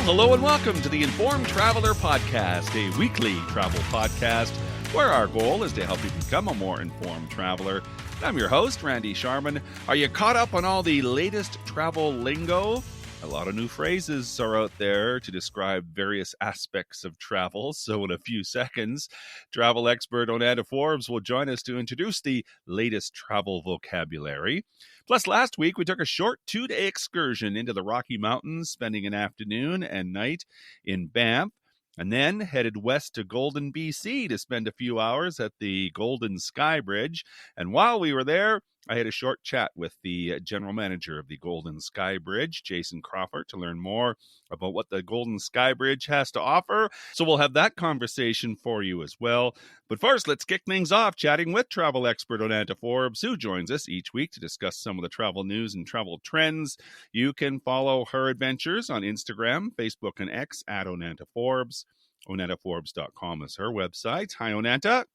Well, hello and welcome to the Informed Traveler Podcast, a weekly travel podcast where our goal is to help you become a more informed traveler. I'm your host, Randy Sharman. Are you caught up on all the latest travel lingo? A lot of new phrases are out there to describe various aspects of travel. So in a few seconds, travel expert Onanta Forbes will join us to introduce the latest travel vocabulary. Plus, last week, we took a short 2-day excursion into the Rocky Mountains, spending an afternoon and night in Banff, and then headed west to Golden, BC to spend a few hours at the Golden Skybridge. And while we were there, I had a short chat with the general manager of the Golden Skybridge, Jason Crawford, to learn more about what the Golden Skybridge has to offer. So we'll have that conversation for you as well. But first, let's kick things off chatting with travel expert Onanta Forbes, who joins us each week to discuss some of the travel news and travel trends. You can follow her adventures on Instagram, Facebook, and X at Onanta Forbes. OnantaForbes.com is her website. Hi, Onanta.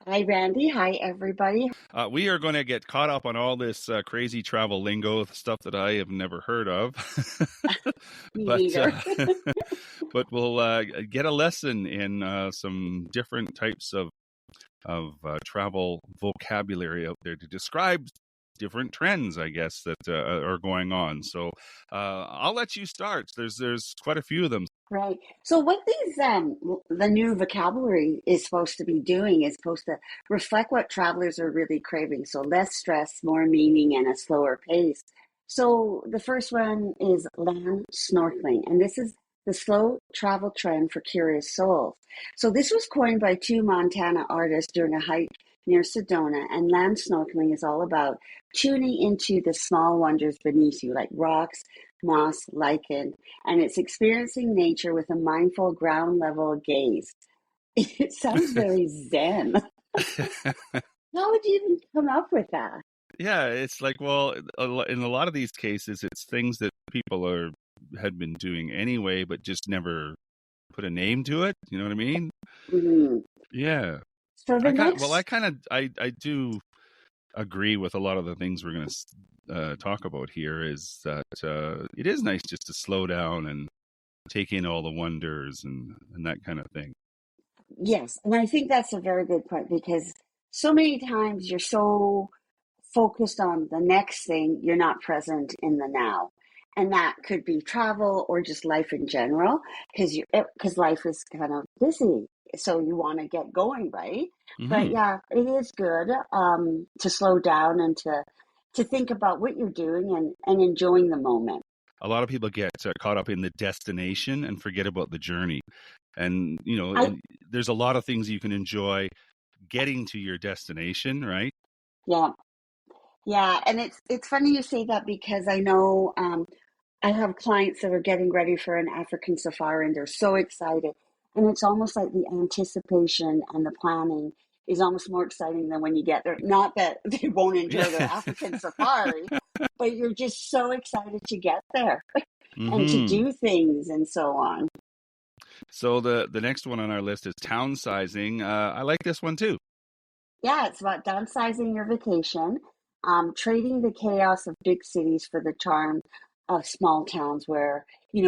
Hi, Randy. Hi, everybody. We are going to get caught up on all this crazy travel lingo, stuff that I have never heard of. But we'll get a lesson in some different types of travel vocabulary out there to describe different trends, I guess, that are going on. So I'll let you start. There's quite a few of them. Right. So what these the new vocabulary is supposed to be doing is supposed to reflect what travelers are really craving. So less stress, more meaning, and a slower pace. So the first one is land snorkeling, and this is the slow travel trend for curious souls. So this was coined by two Montana artists during a hike near Sedona, and land snorkeling is all about tuning into the small wonders beneath you, like rocks, moss, lichen, and it's experiencing nature with a mindful ground level gaze. It sounds very zen. How would you even come up with that? Yeah, it's like, well, in a lot of these cases, it's things that people had been doing anyway, but just never put a name to it. You know what I mean? Mm-hmm. Yeah. So I do agree with a lot of the things we're going to talk about here. Is that it is nice just to slow down and take in all the wonders and that kind of thing. Yes, and I think that's a very good point, because so many times you're so focused on the next thing, you're not present in the now. And that could be travel or just life in general, because life is kind of busy. So you want to get going, right? Mm-hmm. But yeah, it is good to slow down and to think about what you're doing and enjoying the moment. A lot of people get caught up in the destination and forget about the journey. And, there's a lot of things you can enjoy getting to your destination, right? Yeah. Yeah. And it's funny you say that, because I know I have clients that are getting ready for an African safari, and they're so excited. And it's almost like the anticipation and the planning is almost more exciting than when you get there. Not that they won't enjoy their African safari, but you're just so excited to get there and to do things and so on. So the next one on our list is town sizing. I like this one too. Yeah, it's about downsizing your vacation, trading the chaos of big cities for the charm of small towns where,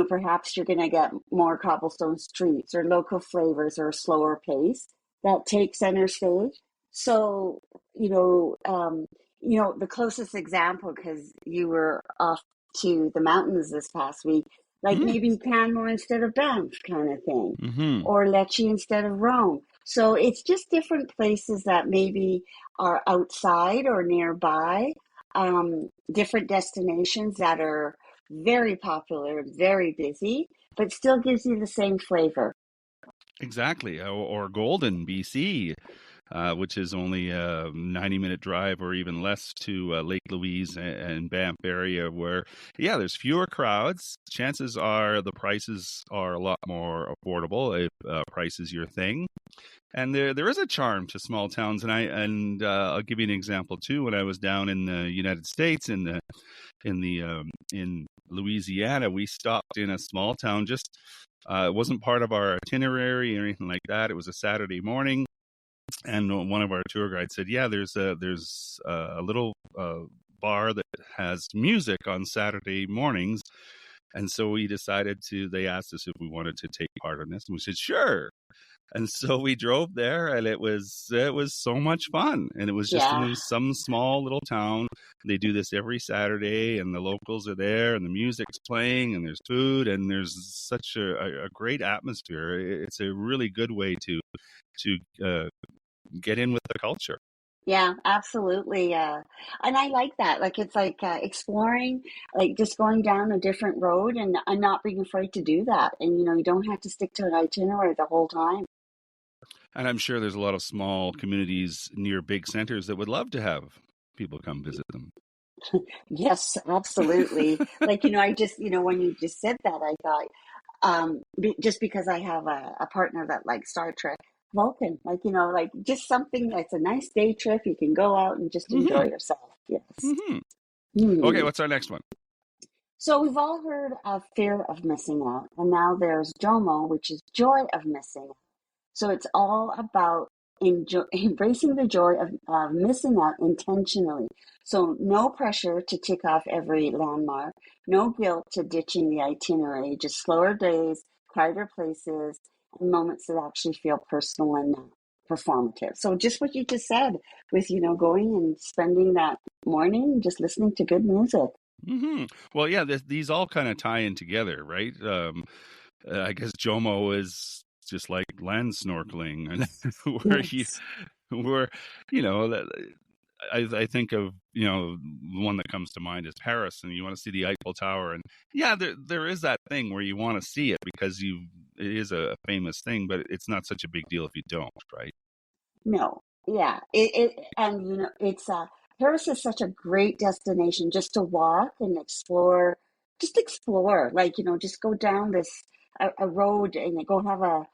perhaps you're going to get more cobblestone streets or local flavors or a slower pace that takes center stage. So, the closest example, because you were off to the mountains this past week, like maybe Canmore instead of Banff kind of thing, or Lecce instead of Rome. So it's just different places that maybe are outside or nearby, different destinations that are very popular, very busy, but still gives you the same flavor. Exactly. Or Golden, BC, which is only a 90-minute drive or even less to Lake Louise and Banff area, where, there's fewer crowds. Chances are the prices are a lot more affordable if price is your thing. And there is a charm to small towns, and I'll give you an example too. When I was down in the United States, in Louisiana, we stopped in a small town. Just it wasn't part of our itinerary or anything like that. It was a Saturday morning, and one of our tour guides said, there's a little bar that has music on Saturday mornings. And so we decided they asked us if we wanted to take part in this, and we said, sure. And so we drove there, and it was so much fun. And it was just Yeah. in some small little town. They do this every Saturday, and the locals are there, and the music's playing, and there's food, and there's such a great atmosphere. It's a really good way to get in with the culture. Yeah, absolutely. And I like that. Like it's like exploring, like just going down a different road and not being afraid to do that. And you don't have to stick to an itinerary the whole time. And I'm sure there's a lot of small communities near big centers that would love to have people come visit them. Yes, absolutely. Like, I just, when you just said that, I thought, just because I have a partner that likes Star Trek, Vulcan, like, like just something that's a nice day trip. You can go out and just enjoy Mm-hmm. yourself. Yes. Mm-hmm. Okay, Hmm. what's our next one? So we've all heard of fear of missing out, and now there's JOMO, which is joy of missing out. So it's all about embracing the joy of missing out intentionally. So no pressure to tick off every landmark, no guilt to ditching the itinerary, just slower days, quieter places, and moments that actually feel personal and not performative. So just what you just said with, going and spending that morning just listening to good music. Mm-hmm. Well, yeah, these all kind of tie in together, right? I guess Jomo is just like land snorkeling, and Yes. where you know, that- I think of the one that comes to mind is Paris, and you want to see the Eiffel Tower, and yeah, there is that thing where you want to see it because it is a famous thing, but it's not such a big deal if you don't, right? No, yeah, and it's Paris is such a great destination just to walk and explore, just explore, like just go down a road and go have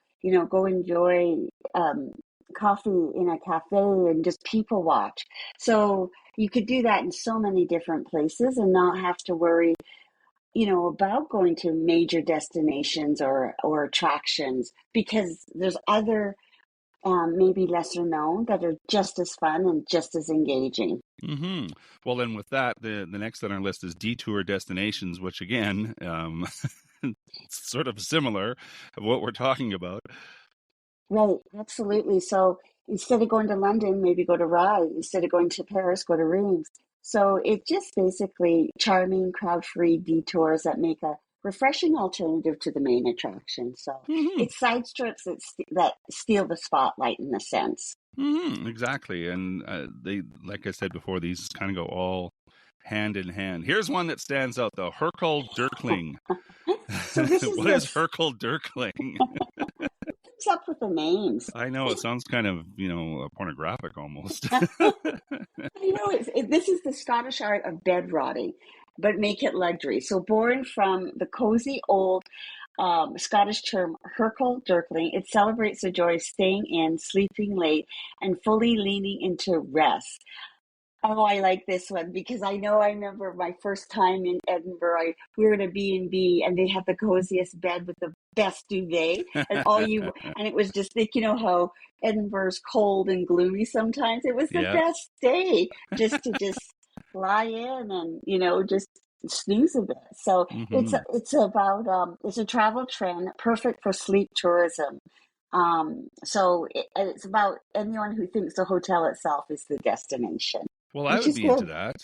go enjoy um, coffee in a cafe and just people watch. So you could do that in so many different places and not have to worry, about going to major destinations or attractions because there's other maybe lesser known that are just as fun and just as engaging. Hmm. Well, then with that, the next on our list is detour destinations, which again, it's sort of similar of what we're talking about. Right, absolutely. So instead of going to London, maybe go to Rye. Instead of going to Paris, go to Reims. So it's just basically charming, crowd-free detours that make a refreshing alternative to the main attraction. So Hmm. it's side strips that steal the spotlight in a sense. Hmm. Exactly, and they, like I said before, these kind of go all hand in hand. Here's one that stands out, though: Herkel Dirkling. So this is What is this Herkel Dirkling? comes up with the names. I know it sounds kind of pornographic almost. I know this is the Scottish art of bed rotting, but make it luxury. So born from the cozy old Scottish term Herkel Dirkling, it celebrates the joy of staying in, sleeping late, and fully leaning into rest. Oh, I like this one because I remember my first time in Edinburgh. We were at a B&B and they had the coziest bed with the best duvet and it was just like, how Edinburgh's cold and gloomy sometimes. It was the Yeah. best day just lie in and, just snooze a bit. So Hmm. it's a travel trend perfect for sleep tourism. So it's about anyone who thinks the hotel itself is the destination, Well, I which would is be into good. that.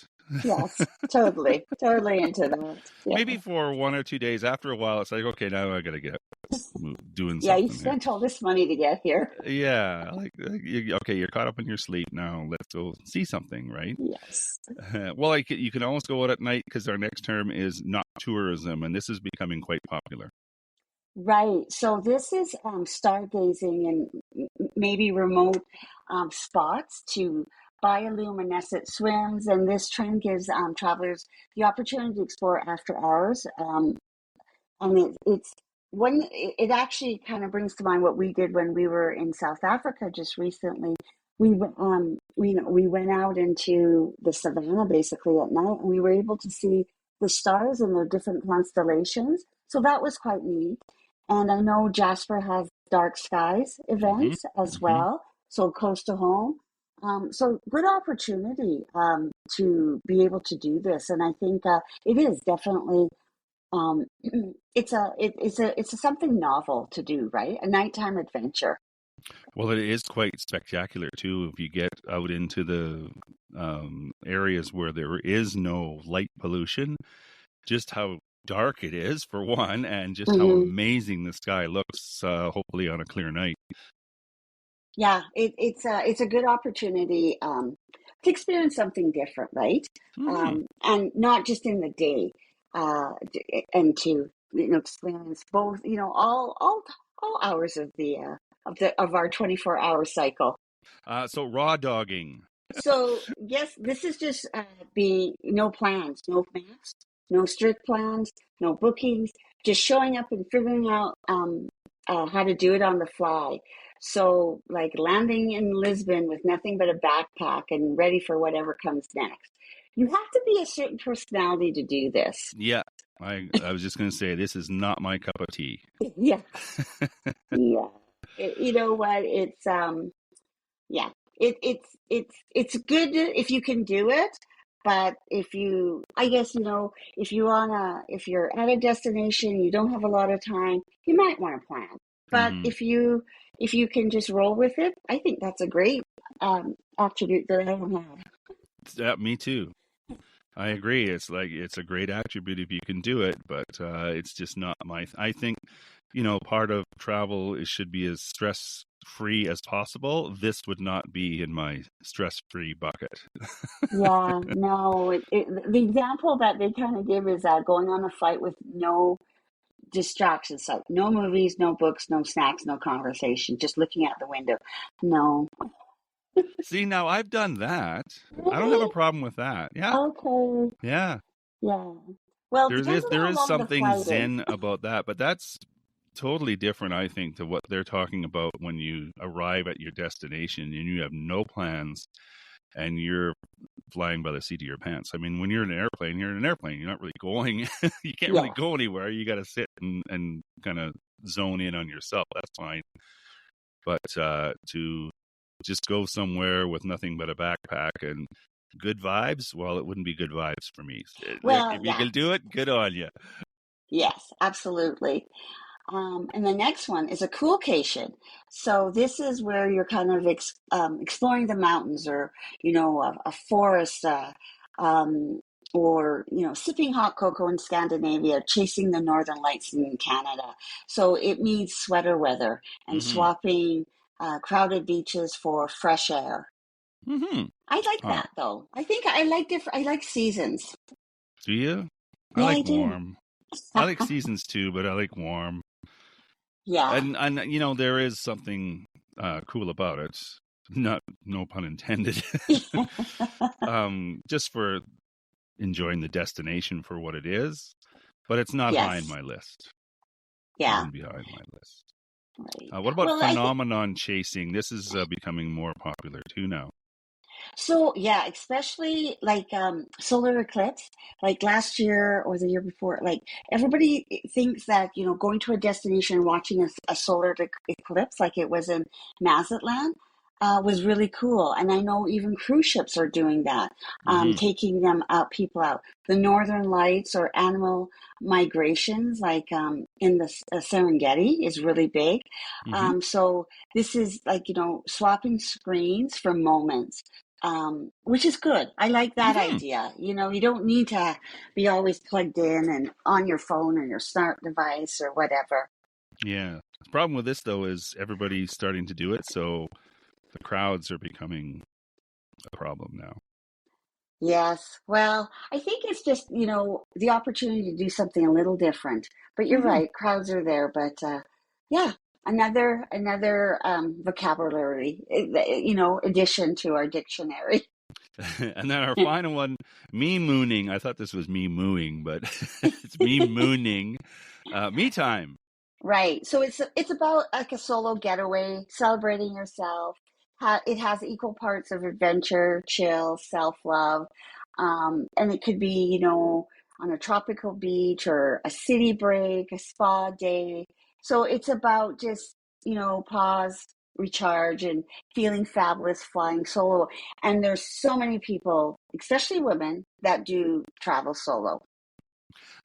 Yes, totally, totally into that. Maybe Yeah, for 1 or 2 days. After a while, it's like, okay, now I got to get doing yeah. You something here. spent all this money to get here. Yeah, okay, you're caught up in your sleep now. Let's go see something, right? Yes, Well, you can almost go out at night because our next term is not tourism, and this is becoming quite popular. right. So this is stargazing in maybe remote spots to bioluminescent swims, and this trend gives travelers the opportunity to explore after hours. And it's when it actually kind of brings to mind what we did when we were in South Africa just recently. We went out into the savannah basically at night, and we were able to see the stars and their different constellations. So that was quite neat. And I know Jasper has dark skies Hmm. events as Hmm. well, so close to home. So good opportunity to be able to do this, and I think it is definitely It's a something novel to do, right? A nighttime adventure. Well, it is quite spectacular too. If you get out into the areas where there is no light pollution, just how dark it is for one, and just how Hmm. amazing the sky looks. Hopefully, on a clear night. Yeah, it's a good opportunity to experience something different, right? Hmm. And not just in the day, and to experience both, all hours of our 24-hour cycle. So raw dogging. So yes, this is just being no plans, no maps, no strict plans, no bookings, just showing up and figuring out how to do it on the fly. So like landing in Lisbon with nothing but a backpack and ready for whatever comes next. You have to be a certain personality to do this. Yeah, I was just going to say this is not my cup of tea. Yeah, yeah. You know what? Yeah, it's good if you can do it, but I guess, if you're at a destination, you don't have a lot of time, you might want to plan. But Hmm. if you can just roll with it, I think that's a great attribute that I don't have. Yeah, me too. I agree. It's like it's a great attribute if you can do it, but it's just not my. I think part of travel is should be as stress free as possible. This would not be in my stress free bucket. Yeah, no, the example that they kind of give is going on a flight with no distractions, like no movies, no books, no snacks, no conversation, just looking out the window. No. See, now I've done that. I don't have a Really? problem with that. Yeah, Okay. yeah. Yeah. Well, it There depends is on there how is long the something flight is. zen about that, but that's totally different, I think, to what they're talking about when you arrive at your destination and you have no plans and you're flying by the seat of your pants. I mean, when you're in an airplane, you're in an airplane. You're not really going. You can't really Yes. go anywhere. You got to sit and kind of zone in on yourself. That's fine. But to just go somewhere with nothing but a backpack and good vibes, well, it wouldn't be good vibes for me. Look, Well, if you yeah. can do it, good on you. Yes, absolutely. And the next one is a coolcation. So this is where you're kind of exploring the mountains, or a forest, or sipping hot cocoa in Scandinavia, chasing the northern lights in Canada. So it means sweater weather and Hmm. swapping crowded beaches for fresh air. Hmm. I like Huh. that though. I think I like different. I like seasons. Do you? I Yeah, I like do. warm. I like seasons too, but I like warm. Yeah. And there is something cool about it. Not no pun intended. Just for enjoying the destination for what it is, but it's not high on Yes. my list. It Yeah. wouldn't be high on my list. Right. What about Well, I think phenomenon chasing? This is becoming more popular too now. so. Yeah, especially like solar eclipse, like last year or the year before. Like everybody thinks that going to a destination and watching a solar eclipse, like it was in Mazatlan, was really cool. And I know even cruise ships are doing that, Hmm. taking them out, people out. The Northern Lights or animal migrations, like in the Serengeti, is really big. Hmm. So this is like, swapping screens for moments, which is good. I like that Hmm. idea. You don't need to be always plugged in and on your phone or your smart device or whatever. Yeah. The problem with this though is everybody's starting to do it, so the crowds are becoming a problem now. Yes. Well, I think it's just, the opportunity to do something a little different. But you're Hmm. right, crowds are there. But yeah, another vocabulary, addition to our dictionary. And then our final one, me mooning. I thought this was me mooing, but it's me mooning. Me time. Right. So it's about like a solo getaway, celebrating yourself. It has equal parts of adventure, chill, self-love. And it could be, on a tropical beach or a city break, a spa day. So it's about just, pause, recharge, and feeling fabulous flying solo. And there's so many people, especially women, that do travel solo.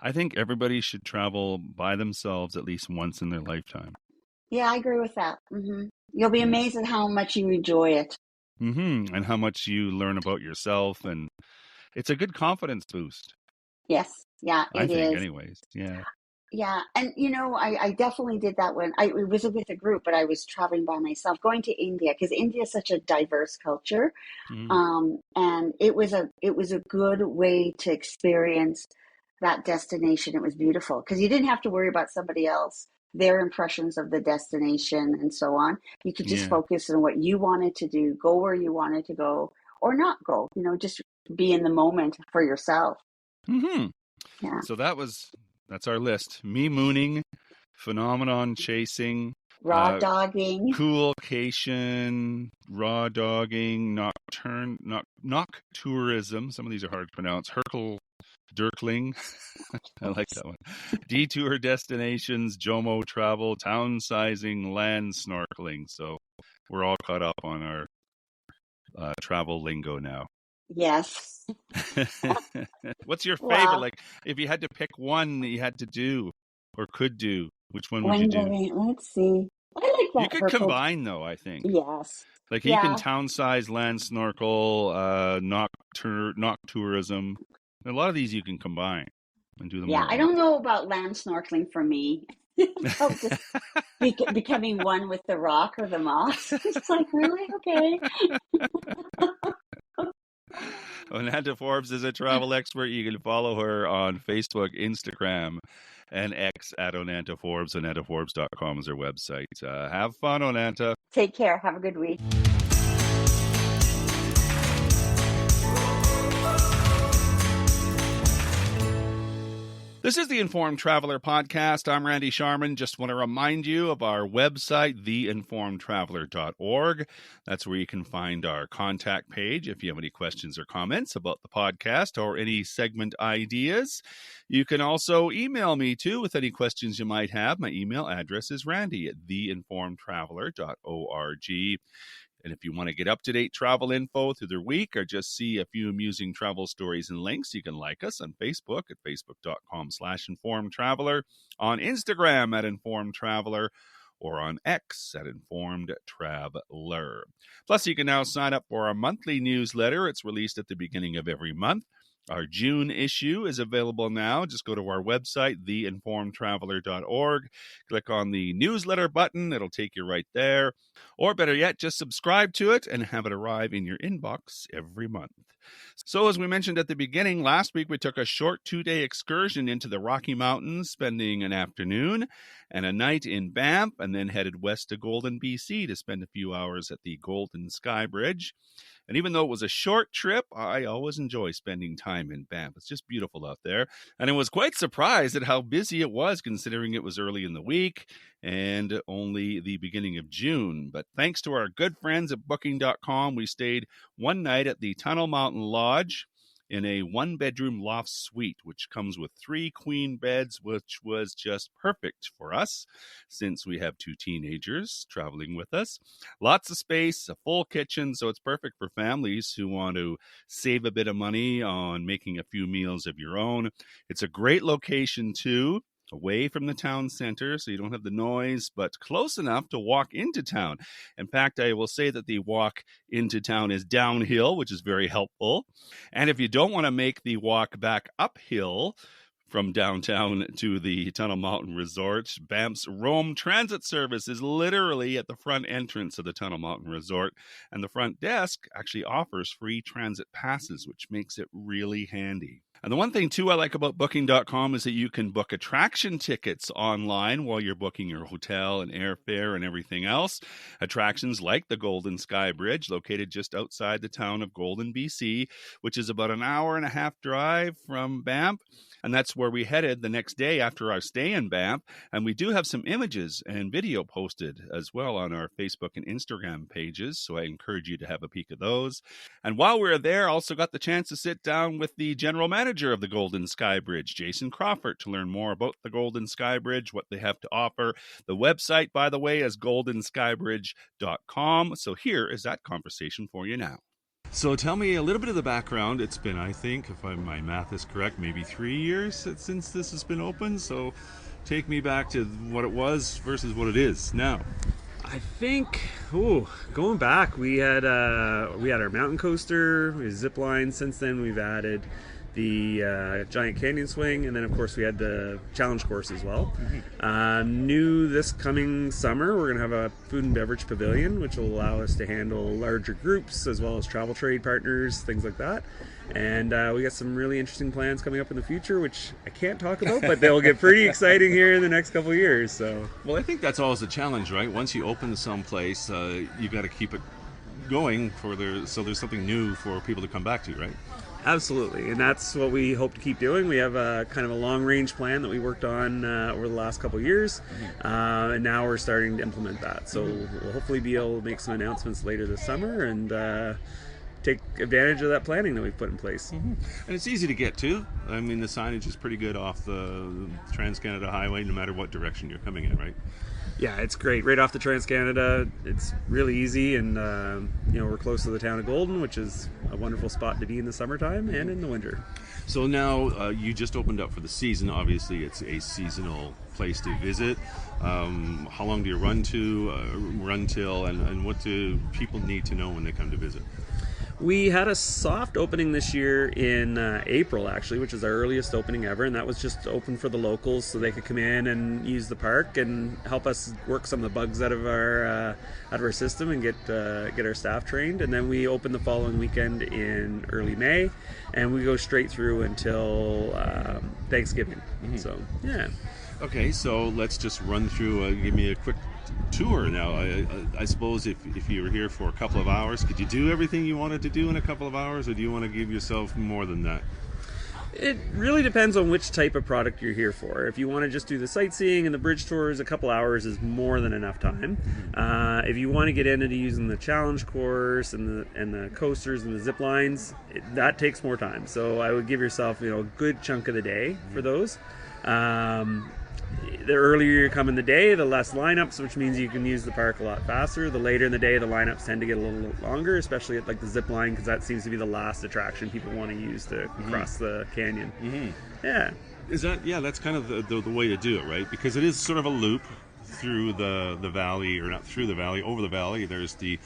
I think everybody should travel by themselves at least once in their lifetime. Yeah, I agree with that. You'll be Yeah. amazed at how much you enjoy it. And how much you learn about yourself. And it's a good confidence boost, Yes, yeah, I it think, is. anyways. Yeah. Yeah, and I definitely did that when I it was with a group, but I was traveling by myself, going to India because India is such a diverse culture. Mm, And it was a good way to experience that destination. It was beautiful because you didn't have to worry about somebody else, their impressions of the destination and so on. You could just yeah. focus on what you wanted to do, go where you wanted to go, or not go, just be in the moment for yourself. hmm Yeah. So that's our list. Me mooning, phenomenon chasing, Raw dogging. coolcation, raw dogging, knock tourism. Some of these are hard to pronounce. Herkel Dirkling. I like that one. Detour destinations, Jomo travel, town sizing, land snorkeling. So we're all caught up on our travel lingo now. Yes. What's your favorite? Wow. Like, if you had to pick one that you had to do or could do, which one would you do? Wondering, let's see. I like You that could Hercule. combine, though, I think. Yes. Like, you can Yeah. town size, land snorkel, knock tourism. A lot of these you can combine and do them Yeah. all at I don't once. know about land snorkeling for me. About just becoming one with the rock or the moss. It's like, really? Okay. Onanta Forbes is a travel expert. You can follow her on Facebook, Instagram, and X at Onanta Forbes. OnantaForbes.com is her website. Have fun, Onanta. Take care. Have a good week. This is the Informed Traveler Podcast. I'm Randy Sharman. Just want to remind you of our website, theinformedtraveler.org. That's where you can find our contact page if you have any questions or comments about the podcast or any segment ideas. You can also email me too with any questions you might have. My email address is randy at theinformedtraveler.org. And if you want to get up-to-date travel info through the week or just see a few amusing travel stories and links, you can like us on Facebook at facebook.com/informedtraveler, on Instagram at informedtraveler, or on X at informedtraveler. Plus, you can now sign up for our monthly newsletter. It's released at the beginning of every month. Our June issue is available now. Just go to our website, theinformedtraveler.org. Click on the newsletter button. It'll take you right there. Or better yet, just subscribe to it and have it arrive in your inbox every month. So, as we mentioned at the beginning, last week we took a short 2-day excursion into the Rocky Mountains, spending an afternoon and a night in Banff, and then headed west to Golden, BC to spend a few hours at the Golden Skybridge. And even though it was a short trip, I always enjoy spending time in Banff. It's just beautiful out there. And I was quite surprised at how busy it was, considering it was early in the week and only the beginning of June. But thanks to our good friends at Booking.com, we stayed one night at the Tunnel Mountain Lodge in a one-bedroom loft suite, which comes with 3 queen beds, which was just perfect for us since we have 2 teenagers traveling with us. Lots of space, a full kitchen, so it's perfect for families who want to save a bit of money on making a few meals of your own. It's a great location, too, away from the town center, so you don't have the noise, but close enough to walk into town. In fact, I will say that the walk into town is downhill, which is very helpful. And if you don't want to make the walk back uphill from downtown to the Tunnel Mountain Resort, Banff's Rome Transit Service is literally at the front entrance of the Tunnel Mountain Resort, and the front desk actually offers free transit passes, which makes it really handy. And the one thing, too, I like about Booking.com is that you can book attraction tickets online while you're booking your hotel and airfare and everything else. Attractions like the Golden Skybridge, located just outside the town of Golden, BC, which is about an hour and a half drive from Banff. And that's where we headed the next day after our stay in Banff. And we do have some images and video posted as well on our Facebook and Instagram pages, so I encourage you to have a peek at those. And while we were there, I also got the chance to sit down with the general manager of the Golden Skybridge, Jason Crawford, to learn more about the Golden Skybridge, what they have to offer. The website, by the way, is goldenskybridge.com. So here is that conversation for you now. So tell me a little bit of the background. It's been, I think, if my math is correct, maybe 3 years since this has been open. So take me back to what it was versus what it is now. I think, going back, we had our mountain coaster, we had zip line. Since then, we've added the giant canyon swing, and then of course we had the challenge course as well. New this coming summer, we're going to have a food and beverage pavilion, which will allow us to handle larger groups as well as travel trade partners, things like that. And we got some really interesting plans coming up in the future, which I can't talk about, but they'll get pretty exciting here in the next couple of years. So, well, I think that's always the challenge, right? Once you open someplace, you got to keep it going so there's something new for people to come back to, right? Absolutely, and that's what we hope to keep doing. We have a kind of a long-range plan that we worked on over the last couple of years, and now we're starting to implement that. So we'll hopefully be able to make some announcements later this summer and take advantage of that planning that we've put in place. And it's easy to get to. I mean, the signage is pretty good off the Trans-Canada Highway, no matter what direction you're coming in, right? Yeah, it's great. Right off the Trans-Canada, it's really easy, and we're close to the town of Golden, which is a wonderful spot to be in the summertime and in the winter. So now you just opened up for the season. Obviously, it's a seasonal place to visit. How long do you run till, and what do people need to know when they come to visit? We had a soft opening this year in April, actually, which is our earliest opening ever, and that was just open for the locals so they could come in and use the park and help us work some of the bugs out of our system and get our staff trained. And then we open the following weekend in early May, and we go straight through until Thanksgiving. So, yeah. Okay, so let's just run through. Give me a quick tour now. I suppose if you were here for a couple of hours, could you do everything you wanted to do in a couple of hours, or do you want to give yourself more than that? It really depends on which type of product you're here for. If you want to just do the sightseeing and the bridge tours, a couple hours is more than enough time. If you want to get into using the challenge course and the coasters and the zip lines, that takes more time. So I would give yourself a good chunk of the day for those. The earlier you come in the day, the less lineups, which means you can use the park a lot faster. The later in the day, the lineups tend to get a little longer, especially at like the zip line, because that seems to be the last attraction people want to use to cross the canyon. Yeah. That's kind of the way to do it, right? Because it is sort of a loop through the valley, or not through the valley, over the valley. There's the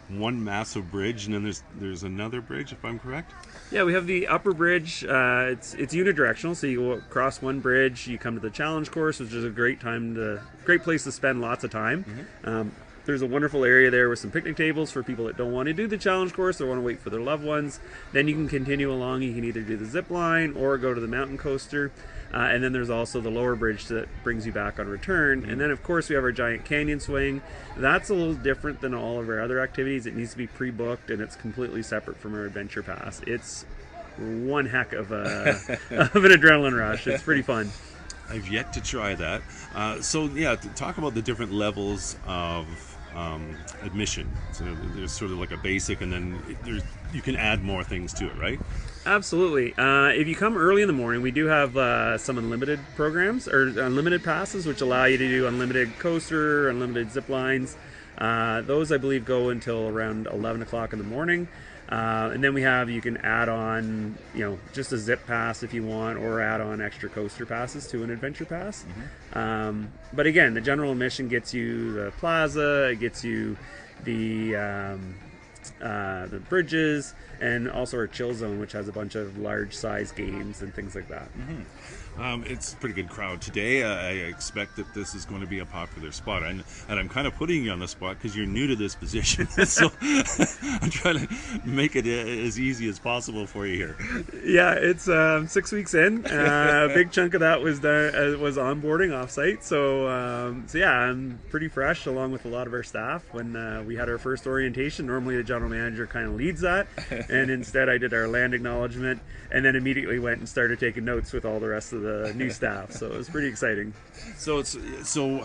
one massive bridge, and then there's another bridge, if I'm correct. Yeah, we have the upper bridge. It's unidirectional, so you go across one bridge, you come to the challenge course, which is a great place to spend lots of time. There's a wonderful area there with some picnic tables for people that don't want to do the challenge course or want to wait for their loved ones. Then you can continue along. You can either do the zip line or go to the mountain coaster. And then there's also the lower bridge that brings you back on return. And then, of course, we have our giant canyon swing. That's a little different than all of our other activities. It needs to be pre-booked, and it's completely separate from our adventure pass. It's one heck of an adrenaline rush. It's pretty fun. I've yet to try that. Talk about the different levels of admission. So there's sort of like a basic, and then you can add more things to it, right? Absolutely. If you come early in the morning, we do have some unlimited programs, or unlimited passes, which allow you to do unlimited coaster, unlimited zip lines. Those, I believe, go until around 11 o'clock in the morning. And then you can add on, just a zip pass if you want, or add on extra coaster passes to an adventure pass. But again, the general admission gets you the plaza, it gets you the bridges, and also our chill zone, which has a bunch of large size games and things like that. It's a pretty good crowd today. I expect that this is going to be a popular spot, and I'm kind of putting you on the spot because you're new to this position, so I'm trying to make it as easy as possible for you here. Yeah, it's 6 weeks in. A big chunk of that was onboarding offsite, so I'm pretty fresh, along with a lot of our staff. When we had our first orientation, normally the general manager kind of leads that, and instead I did our land acknowledgement, and then immediately went and started taking notes with all the rest of the new staff. So it was pretty exciting. So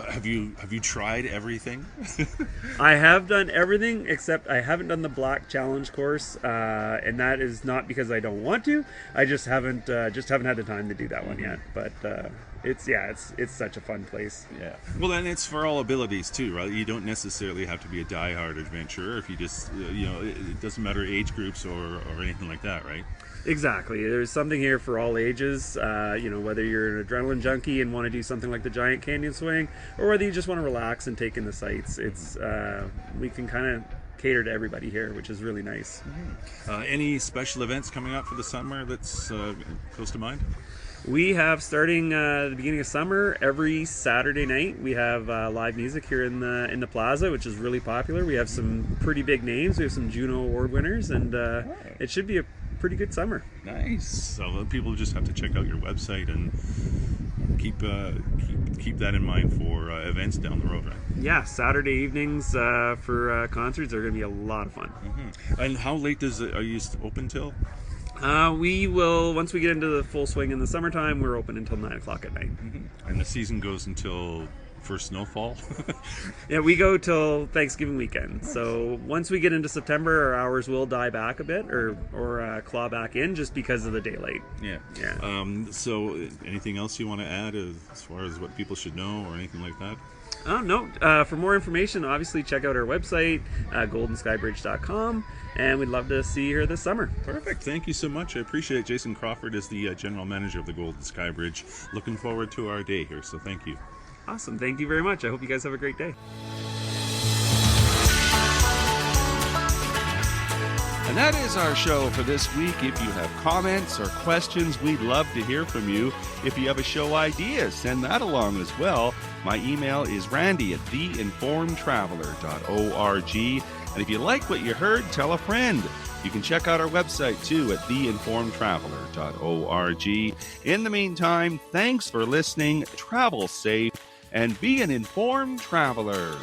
have you tried everything? I have done everything except I haven't done the black challenge course, and that is not because I don't want to. I just haven't had the time to do that one yet. But It's such a fun place. Yeah. Well, and it's for all abilities too, right? You don't necessarily have to be a diehard adventurer if you just, it doesn't matter age groups or anything like that, right? Exactly. There's something here for all ages. Whether you're an adrenaline junkie and want to do something like the Giant Canyon Swing, or whether you just want to relax and take in the sights. We can kind of cater to everybody here, which is really nice. Any special events coming up for the summer that's close to mind? We have, starting the beginning of summer, every Saturday night we have live music here in the plaza, which is really popular. We have some pretty big names. We have some Juno Award winners, and it should be a pretty good summer. Nice. So people just have to check out your website and keep that in mind for events down the road, right? Yeah, Saturday evenings for concerts are going to be a lot of fun. And how late are you open till? We will, once we get into the full swing in the summertime, we're open until 9 o'clock at night. And the season goes until first snowfall? Yeah, we go till Thanksgiving weekend. So once we get into September, our hours will die back a bit or claw back in just because of the daylight. Yeah. So anything else you want to add as far as what people should know or anything like that? Oh, no. For more information, obviously check out our website, goldenskybridge.com, and we'd love to see you here this summer. Perfect. Thank you so much. I appreciate it. Jason Crawford is the general manager of the Golden Skybridge. Looking forward to our day here, so thank you. Awesome. Thank you very much. I hope you guys have a great day. And that is our show for this week. If you have comments or questions, we'd love to hear from you. If you have a show idea, send that along as well. My email is randy@theinformedtraveler.org. And if you like what you heard, tell a friend. You can check out our website too at theinformedtraveler.org. In the meantime, thanks for listening, travel safe, and be an informed traveler.